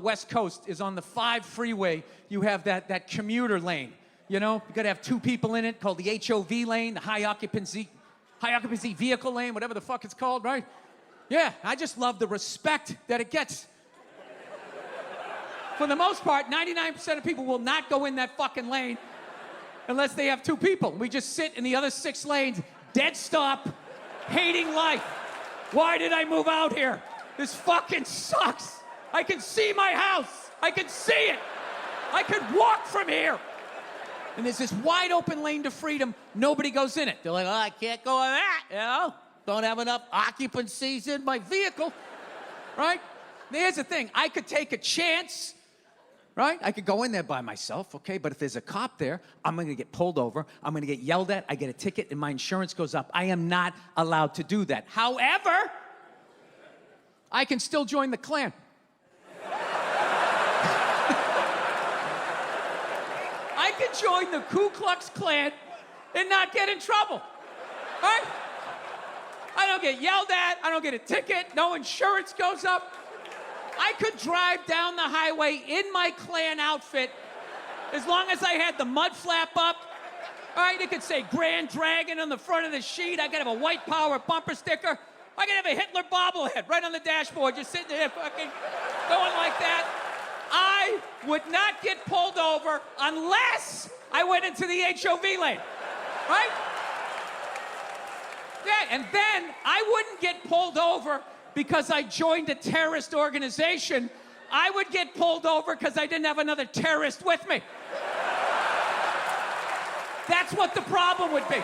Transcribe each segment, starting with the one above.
West Coast is on the 5 freeway. You have that commuter lane. You know, you gotta have 2 people in it, called the HOV lane, the high occupancy vehicle lane, whatever the fuck it's called, right? Yeah, I just love the respect that it gets. For the most part, 99% of people will not go in that fucking lane unless they have 2 people. We just sit in the other 6 lanes, dead stop, hating life. Why did I move out here? This fucking sucks. I can see my house. I can see it. I could walk from here. And there's this wide open lane to freedom. Nobody goes in it. They're like, oh, I can't go in that, you know? Don't have enough occupancies in my vehicle, right? Here's the thing. I could take a chance, right? I could go in there by myself, okay? But if there's a cop there, I'm gonna get pulled over. I'm gonna get yelled at. I get a ticket, and my insurance goes up. I am not allowed to do that. However, I can still join the Klan. I can join the Ku Klux Klan and not get in trouble, right? I don't get yelled at. I don't get a ticket. No insurance goes up. I could drive down the highway in my Klan outfit as long as I had the mud flap up. All right, it could say Grand Dragon on the front of the sheet. I could have a white power bumper sticker. I could have a Hitler bobblehead right on the dashboard, just sitting there fucking going like that. I would not get pulled over unless I went into the HOV lane, right? Yeah, and then I wouldn't get pulled over because I joined a terrorist organization. I would get pulled over because I didn't have another terrorist with me. That's what the problem would be.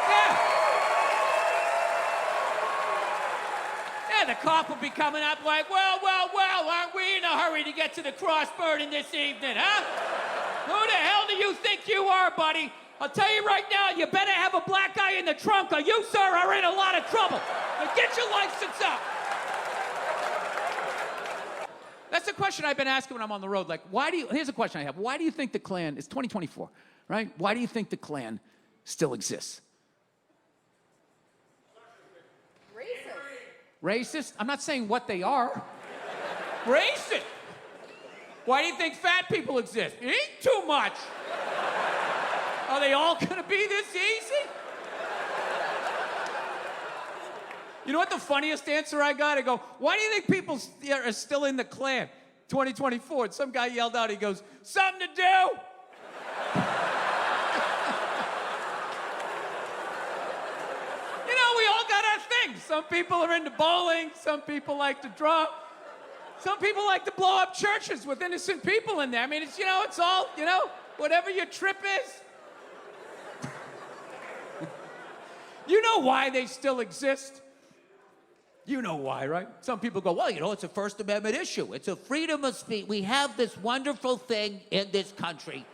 Yeah. Yeah, the cop would be coming up like, well, aren't we in a hurry to get to the cross burning this evening, huh? Who the hell do you think you are, buddy? I'll tell you right now, you better have a black guy in the trunk or you, sir, are in a lot of trouble. Now get your license out. That's the question I've been asking when I'm on the road. Like, here's a question I have. Why do you think the Klan, it's 2024, right? Why do you think the Klan still exists? Racist? I'm not saying what they are. Racist. Why do you think fat people exist? You eat too much. Are they all gonna be this easy? You know what the funniest answer I got? I go, why do you think people are still in the Klan? 2024. And some guy yelled out, he goes, something to do. You know, we all got our things. Some people are into bowling. Some people like to draw. Some people like to blow up churches with innocent people in there. I mean, it's, you know, it's all, you know, whatever your trip is. You know why they still exist? You know why, right? Some people go, well, you know, it's a First Amendment issue. It's a freedom of speech. We have this wonderful thing in this country,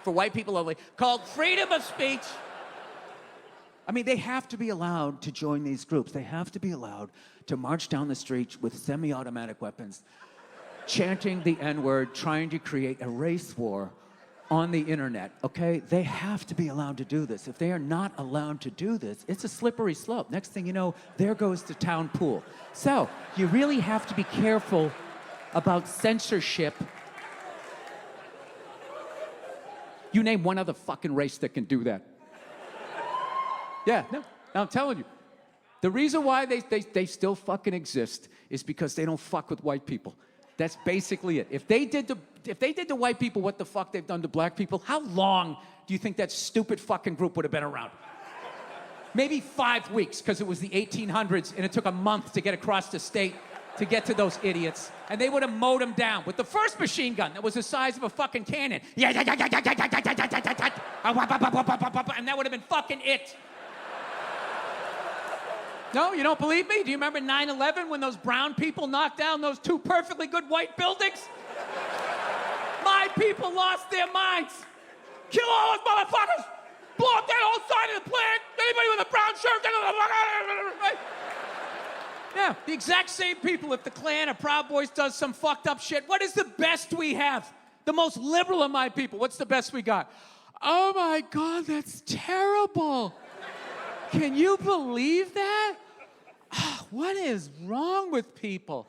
for white people only, called freedom of speech. I mean, they have to be allowed to join these groups. They have to be allowed to march down the streets with semi-automatic weapons, chanting the N-word, trying to create a race war on the internet, okay? They have to be allowed to do this. If they are not allowed to do this, it's a slippery slope. Next thing you know, there goes the town pool. So, you really have to be careful about censorship. You name one other fucking race that can do that. Yeah, no, I'm telling you. The reason why they still fucking exist is because they don't fuck with white people. That's basically it. If they did to white people what the fuck they've done to black people, how long do you think that stupid fucking group would have been around? Maybe 5 weeks, because it was the 1800s and it took a month to get across the state to get to those idiots. And they would have mowed them down with the first machine gun that was the size of a fucking cannon. And that would have been fucking it. No, you don't believe me? Do you remember 9/11 when those brown people knocked down those 2 perfectly good white buildings? My people lost their minds. Kill all those motherfuckers! Blow up that whole side of the plant! Anybody with a brown shirt, get the fuck out! Yeah, the exact same people. If the Klan or Proud Boys does some fucked up shit, what is the best we have? The most liberal of my people. What's the best we got? Oh my God, that's terrible. Can you believe that? What is wrong with people?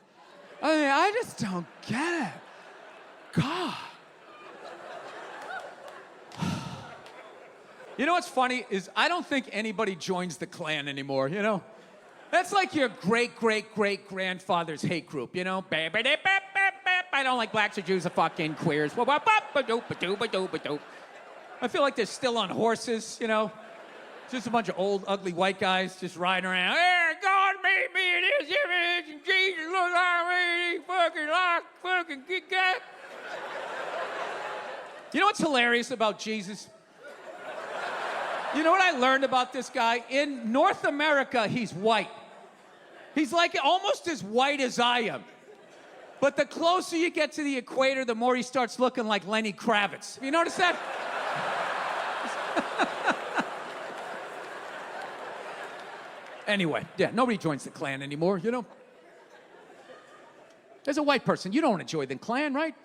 I just don't get it. God. You know what's funny is I don't think anybody joins the Klan anymore, you know? That's like your great-great-great-grandfather's hate group, you know? I don't like blacks or Jews or fucking queers. I feel like they're still on horses, you know? Just a bunch of old, ugly white guys just riding around. Hey, God made me in his image, and Jesus looks like me, he fucking kick ass. You know what's hilarious about Jesus? You know what I learned about this guy? In North America, he's white. He's like almost as white as I am. But the closer you get to the equator, the more he starts looking like Lenny Kravitz. Have you noticed that? Anyway, yeah, nobody joins the Klan anymore, you know? As a white person, you don't want to join the Klan, right?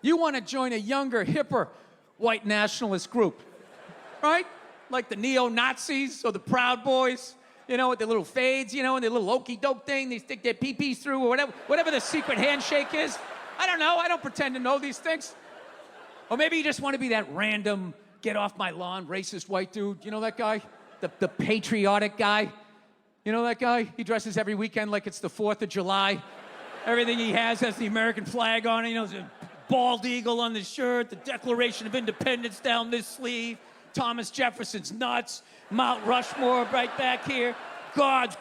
You want to join a younger, hipper, white nationalist group, right? Like the neo-Nazis or the Proud Boys, you know, with their little fades, you know, and their little okey-doke thing they stick their pee-pees through, or whatever the secret handshake is. I don't know. I don't pretend to know these things. Or maybe you just want to be that random, get-off-my-lawn, racist white dude. You know that guy? The patriotic guy? You know that guy? He dresses every weekend like it's the 4th of July. Everything he has the American flag on it. You know, there's a bald eagle on the shirt, the Declaration of Independence down this sleeve, Thomas Jefferson's nuts, Mount Rushmore right back here, guns,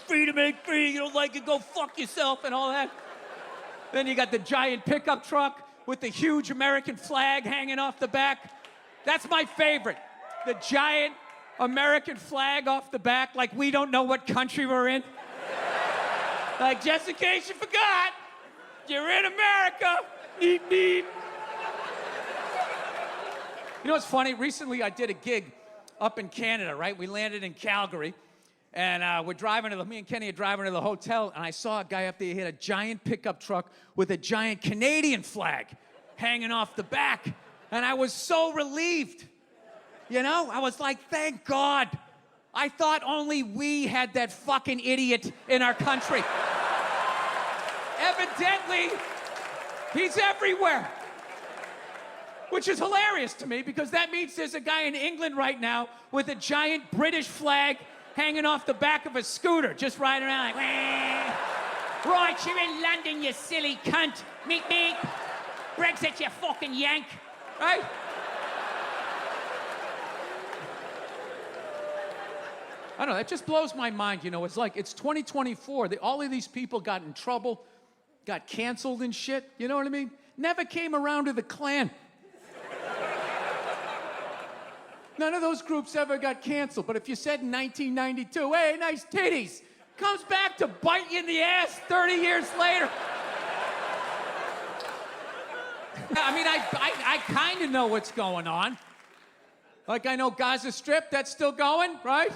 freedom ain't free, you don't like it, go fuck yourself, and all that. Then you got the giant pickup truck with the huge American flag hanging off the back. That's my favorite. The giant American flag off the back, like we don't know what country we're in. Like, just in case you forgot, you're in America. Neat. You know what's funny? Recently, I did a gig up in Canada, right? We landed in Calgary, and me and Kenny are driving to the hotel, and I saw a guy up there. He had a giant pickup truck with a giant Canadian flag hanging off the back, and I was so relieved. You know, I was like, thank God. I thought only we had that fucking idiot in our country. Evidently, he's everywhere. Which is hilarious to me, because that means there's a guy in England right now with a giant British flag hanging off the back of a scooter, just riding around like, wah. Right, you're in London, you silly cunt. Meet me. Brexit, you fucking yank. Right? I don't know, that just blows my mind, you know. It's like, it's 2024. All of these people got in trouble, got canceled and shit, you know what I mean? Never came around to the Klan. None of those groups ever got canceled. But if you said in 1992, hey, nice titties, comes back to bite you in the ass 30 years later. I mean, I kind of know what's going on. Like, I know Gaza Strip, that's still going, right?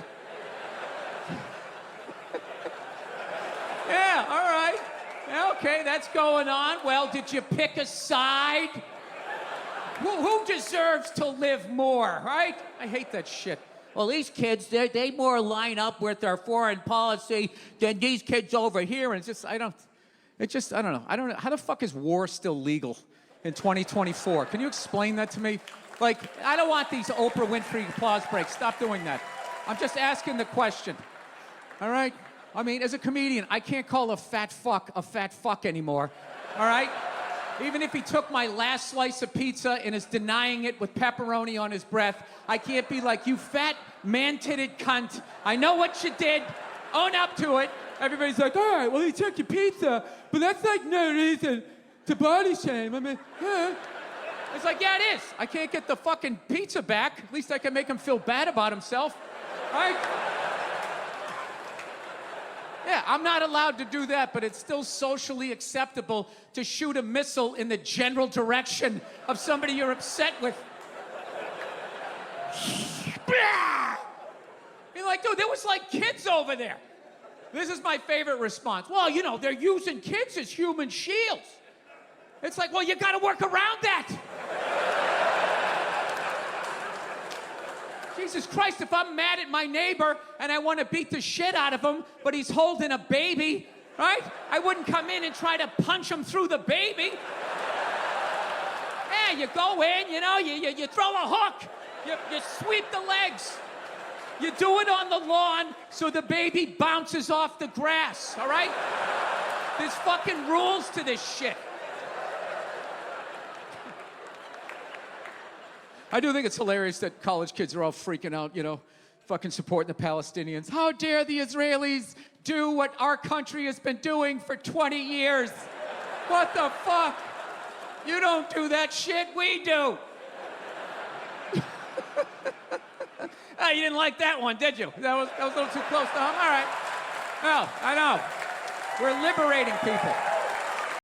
Yeah, all right. Okay, that's going on. Well, did you pick a side? Who deserves to live more, right? I hate that shit. Well, these kids, they more line up with our foreign policy than these kids over here. And it's just, I don't know. I don't know. How the fuck is war still legal in 2024? Can you explain that to me? Like, I don't want these Oprah Winfrey applause breaks. Stop doing that. I'm just asking the question. All right? I mean, as a comedian, I can't call a fat fuck anymore. All right? Even if he took my last slice of pizza and is denying it with pepperoni on his breath, I can't be like, you fat, man-titted cunt. I know what you did. Own up to it. Everybody's like, all right, well, he took your pizza, but that's like no reason to body shame. I mean, It's like, yeah, it is. I can't get the fucking pizza back. At least I can make him feel bad about himself. Right? Yeah, I'm not allowed to do that, but it's still socially acceptable to shoot a missile in the general direction of somebody you're upset with. You're like, dude, there was like kids over there. This is my favorite response. Well, you know, they're using kids as human shields. It's like, well, you gotta work around that. Jesus Christ, if I'm mad at my neighbor and I want to beat the shit out of him, but he's holding a baby, right? I wouldn't come in and try to punch them through the baby. Yeah, you go in, you know, you throw a hook, you sweep the legs. You do it on the lawn so the baby bounces off the grass, all right? There's fucking rules to this shit. I do think it's hilarious that college kids are all freaking out, you know, fucking supporting the Palestinians. How dare the Israelis do what our country has been doing for 20 years? What the fuck? You don't do that shit, we do. Oh, you didn't like that one, did you? That was a little too close to home? All right. Well, I know. We're liberating people.